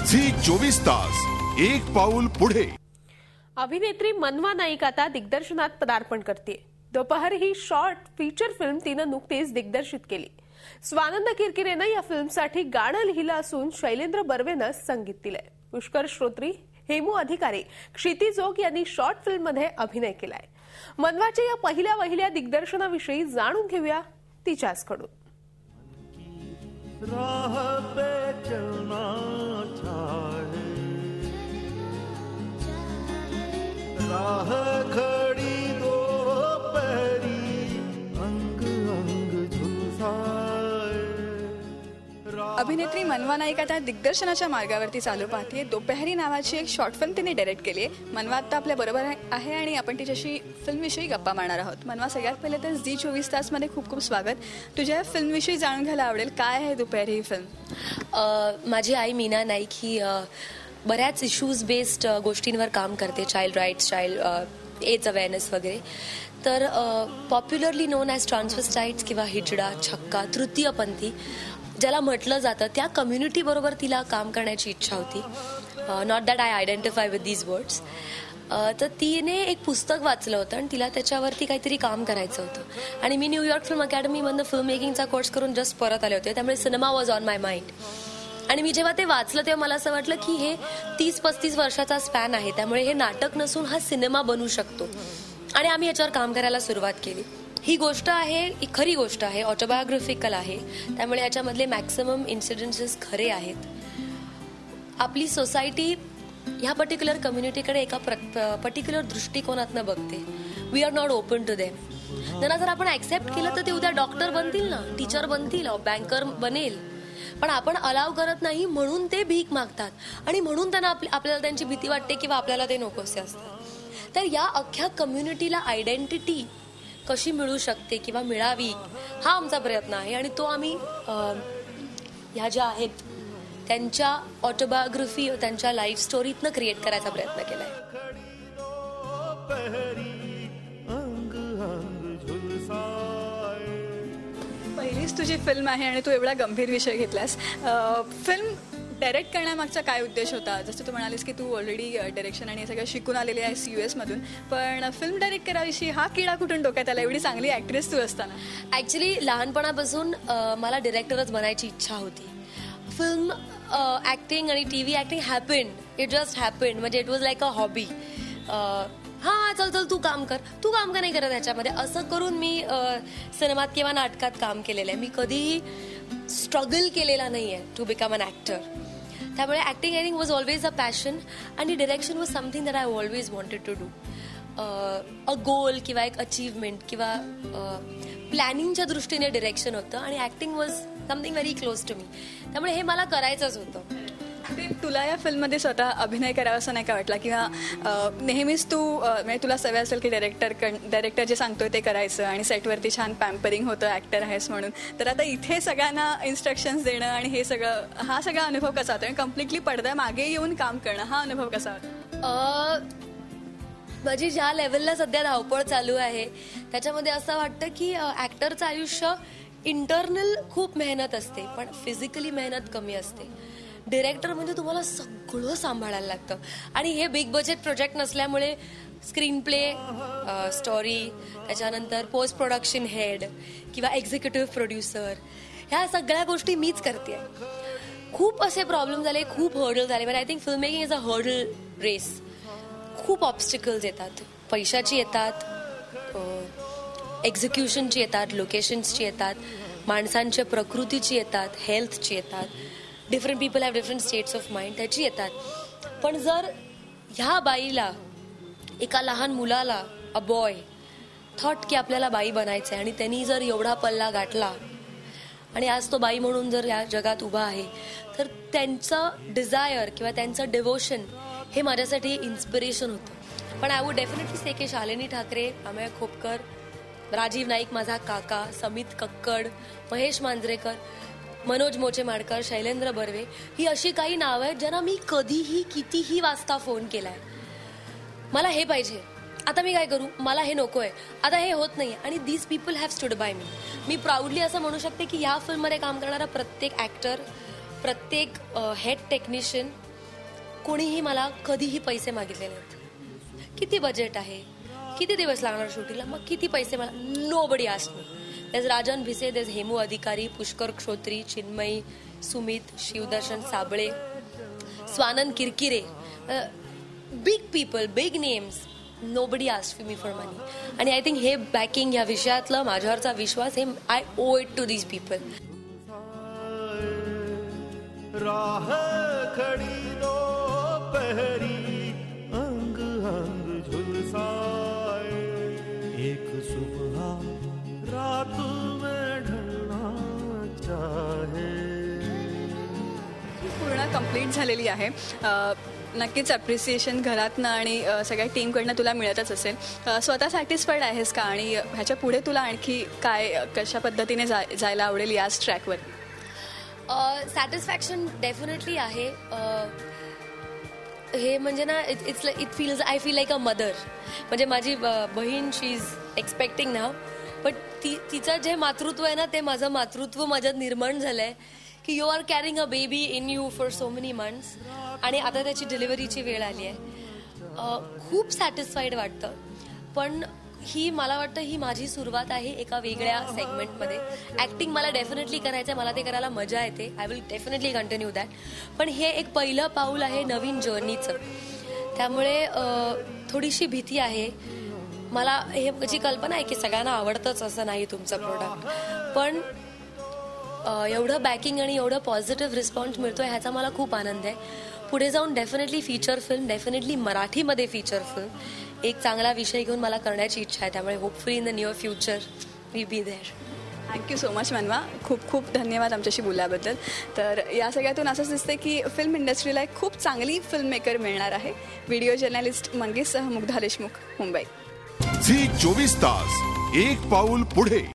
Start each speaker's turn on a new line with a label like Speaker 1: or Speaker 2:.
Speaker 1: Zee 24 तास एक पाऊल पुढे.
Speaker 2: अभिनेत्री मनवा नाईक आता दिग्दर्शनात पदार्पण करते. दोपहर ही शॉर्ट फीचर फिल्म तिनं नुकतीच दिग्दर्शित केली. स्वानंद किरकिरेनं या फिल्मसाठी गाणं लिहिलं असून शैलेंद्र बर्वेनं संगीत दिलंय. पुष्कर श्रोत्री, हेमू अधिकारी, क्षिती जोग यांनी शॉर्ट फिल्ममध्ये अभिनय केलाय. मनवाच्या या पहिल्या दिग्दर्शनाविषयी जाणून घेऊया तिच्याचकडून.
Speaker 3: अभिनेत्री मनवा नाईक आता दिग्दर्शनाच्या मार्गावरती चालू पाहते. दोपहरी नावाची एक शॉर्ट फिल्म तिने डायरेक्ट केली आहे. मनवा आता आपल्या बरोबर आहे आणि आपण तिच्याशी फिल्मविषयी गप्पा मारणार आहोत. मनवा, सगळ्यात पहिले तर झी 24 तासमध्ये खूप खूप स्वागत. तुझ्या फिल्मविषयी जाणून घ्यायला आवडेल, काय आहे दोपहरी ही फिल्म?
Speaker 4: माझी आई मीना नाईक ही बऱ्याच इश्यूज बेस्ड गोष्टींवर काम करते. Child rights, child age awareness वगैरे. तर पॉप्युलरली नोन ॲज ट्रान्सवेस्टाइट्स किंवा हिजडा, छक्का, तृतीयपंथी ज्याला म्हटलं जातं, त्या कम्युनिटी बरोबर तिला काम करण्याची इच्छा होती. Not that I identify with these words. तर तिने एक पुस्तक वाचलं होतं आणि तिला त्याच्यावरती काहीतरी काम करायचं होतं. आणि मी न्यूयॉर्क फिल्म अकॅडमीमधनं फिल्म मेकिंगचा कोर्स करून जस्ट परत आले होते. त्यामुळे cinema was on my mind. आणि मी जेव्हा ते वाचलं तेव्हा मला असं वाटलं की हे 30-35 वर्षाचा स्पॅन आहे, त्यामुळे हे नाटक नसून हा सिनेमा बनू शकतो. आणि आम्ही याच्यावर काम करायला सुरुवात केली. ही गोष्ट आहे, ही खरी गोष्ट आहे, ऑटोबायोग्राफिकल आहे, त्यामुळे याच्यामधले मॅक्सिमम इन्सिडेंसेस खरे आहेत. आपली सोसायटी ह्या पर्टिक्युलर कम्युनिटीकडे एका पर्टिक्युलर दृष्टिकोनातनं बघते. We are not open to them. त्यांना जर आपण ऍक्सेप्ट केलं तर ते उद्या डॉक्टर बनतील ना, टीचर बनतील, बँकर बनेल. पण आपण अलाव करत नाही, म्हणून ते भीक मागतात आणि म्हणून त्यांना आपल्याला त्यांची भीती वाटते किंवा आपल्याला ते नकोसे असतात. तर या अख्ख्या कम्युनिटीला आयडेंटिटी कशी मिळू शकते किंवा मिळावी, हा आमचा प्रयत्न आहे. आणि तो आम्ही ह्या ज्या आहेत त्यांच्या ऑटोबायोग्राफी, त्यांच्या लाईफ स्टोरीतनं क्रिएट करायचा प्रयत्न केलाय.
Speaker 3: पहिलीच तुझी फिल्म आहे आणि तू एवढा गंभीर विषय घेतलास. फिल्म डायरेक्ट करण्यामागचा काय उद्देश होता? जसं तू म्हणालीस की तू ऑलरेडी डायरेक्शन आणि हे सगळं शिकून आलेली आहेस US मधून, पण फिल्म डायरेक्ट करावीशी हा किडा कुठून डोक्यात आला? एवढी चांगली ॲक्ट्रेस तू असताना.
Speaker 4: ॲक्च्युली लहानपणापासून मला डिरेक्टरच बनायची इच्छा होती. फिल्म ॲक्टिंग आणि TV acting happen, it just happen. म्हणजे it was like a hobby. हा चल तू काम का नाही करत ह्याच्यामध्ये, असं करून मी सिनेमात किंवा नाटकात काम केलेलं आहे. मी कधीही स्ट्रगल केलेला नाही आहे टू बिकम अन ॲक्टर. त्यामुळे acting I think was always a passion आणि direction was something that I always wanted to do. A goal किंवा एक अचीवमेंट किंवा प्लॅनिंगच्या दृष्टीने डिरेक्शन होतं आणि acting was something very close to me. त्यामुळे हे मला करायचंच होतं.
Speaker 3: तुला या फिल्ममध्ये स्वतः अभिनय करावा असं नाही का वाटला? किंवा नेहमीच तू म्हणजे तुला सवय असेल की डायरेक्टर जे सांगतोय ते करायचं आणि सेटवरती छान पॅम्परिंग होतं, ॲक्टर आहेस म्हणून. तर आता इथे सगळ्यांना इन्स्ट्रक्शन्स देणं आणि हे सगळं, हा सगळा अनुभव कसा होता? कम्प्लिटली पडद्या मागे येऊन काम करणं, हा अनुभव कसा होता?
Speaker 4: माझी ज्या लेवलला सध्या धावपळ चालू आहे त्याच्यामध्ये असं वाटतं की ॲक्टरचं आयुष्य इंटरनल खूप मेहनत असते, पण फिजिकली मेहनत कमी असते. डिरेक्टर म्हणजे तुम्हाला सगळं सांभाळायला लागतं. आणि हे बिग बजेट प्रोजेक्ट नसल्यामुळे स्क्रीन प्ले, स्टोरी, त्याच्यानंतर पोस्ट प्रोडक्शन हेड किंवा एक्झिक्युटिव्ह प्रोड्युसर, ह्या सगळ्या गोष्टी मीच करते. खूप असे प्रॉब्लेम झाले, खूप हर्डल झाले. But I think film making is a hurdle race. खूप ऑब्स्टिकल्स येतात, पैशाची येतात, एक्झिक्युशनची येतात, लोकेशन्सची येतात, माणसांच्या प्रकृतीची येतात, हेल्थची येतात. Different people have different states of mind, त्याची येतात. पण जर ह्या बाईला, एका लहान मुलाला, अ बॉय थॉट की आपल्याला बाई बनायचं आहे आणि त्यांनी जर एवढा पल्ला गाठला आणि आज तो बाई म्हणून जर या जगात उभा आहे, तर त्यांचं डिझायर किंवा त्यांचं डिवोशन हे माझ्यासाठी इन्स्पिरेशन होतं. पण आय वुड डेफिनेटली से की शालिनी ठाकरे, अमेय खोपकर, राजीव नाईक माझा काका, समित कक्कड, महेश मांजरेकर, मनोज मोचेमाडकर, शैलेंद्र बर्वे, ही अशी काही नावं आहेत ज्यांना मी कधीही कितीही वाजता फोन केलाय. मला हे पाहिजे, आता मी काय करू, मला हे नकोय, आता हे होत नाही. आणि these people have stood by me. Me proudly असं म्हणू शकते की ह्या फिल्ममध्ये काम करणारा प्रत्येक ॲक्टर, प्रत्येक हेड टेक्निशियन, कोणीही मला कधीही पैसे मागितले नाहीत. किती बजेट आहे, किती दिवस लागणार शूटिंगला, मग किती पैसे, मला nobody asked me. There Rajan Bhise, there Hemu Adhikari, Pushkar Shrotri, Chinmayi, Sumit, Shivdarshan Sable, Swanand Kirkire, big people, big names. Nobody asked me for money. आणि आय थिंक हे बॅकिंग, या विषयातलं माझ्यावरचा विश्वास, हे I owe it to these people.
Speaker 5: राह खड़ी दो पहरी अंग अंग झुलसाए, एक सुबह रात में ढलना चाहे.
Speaker 3: पूर्ण कंप्लीट झालेली आहे. नक्कीच अप्रिसिएशन घरातनं आणि सगळ्या टीमकडनं तुला मिळतच असेल. स्वतः सॅटिस्फाईड आहेस का, आणि ह्याच्या पुढे तुला आणखी काय, कशा पद्धतीने जायला आवडेल याच ट्रॅकवर?
Speaker 4: सॅटिस्फॅक्शन डेफिनेटली आहे. हे म्हणजे ना, I feel like a mother. म्हणजे माझी बहीण, शी इज एक्सपेक्टिंग नाव, बट तिचं जे मातृत्व आहे ना, ते माझं मातृत्व माझ्यात निर्माण झालंय की you are carrying a baby in you for so many months. आणि आता त्याची डिलिव्हरीची वेळ आली आहे. खूप सॅटिस्फाईड वाटतं. पण ही, मला वाटतं ही माझी सुरुवात आहे एका वेगळ्या सेगमेंटमध्ये. ॲक्टिंग मला डेफिनेटली करायचं आहे, मला ते करायला मजा येते. I will definitely continue that. पण हे एक पहिलं पाऊल आहे नवीन जर्नीचं. त्यामुळे थोडीशी भीती आहे मला. हे जी कल्पना आहे की सगळ्यांना आवडतंच असं नाही तुमचं प्रोडक्ट, पण एवढं बॅकिंग आणि एवढं पॉझिटिव्ह रिस्पॉन्स मिळतोय ह्याचा मला खूप आनंद आहे. पुढे जाऊन डेफिनेटली फीचर फिल्म, डेफिनेटली मराठीमध्ये फीचर फिल्म, एक चांगला विषय घेऊन मला करण्याची इच्छा आहे. त्यामुळे hopefully in the near future we be there.
Speaker 3: Thank you so much Manava. खूप खूप धन्यवाद आमच्याशी बोलल्याबद्दल. तर या सगळ्यातून असंच दिसते की फिल्म इंडस्ट्रीला एक खूप चांगली फिल्म मेकर मिळणार आहे. व्हिडिओ जर्नलिस्ट मंगेशसह मुग्धा देशमुख, मुंबई.
Speaker 1: झी 24 तास, एक पाऊल पुढे.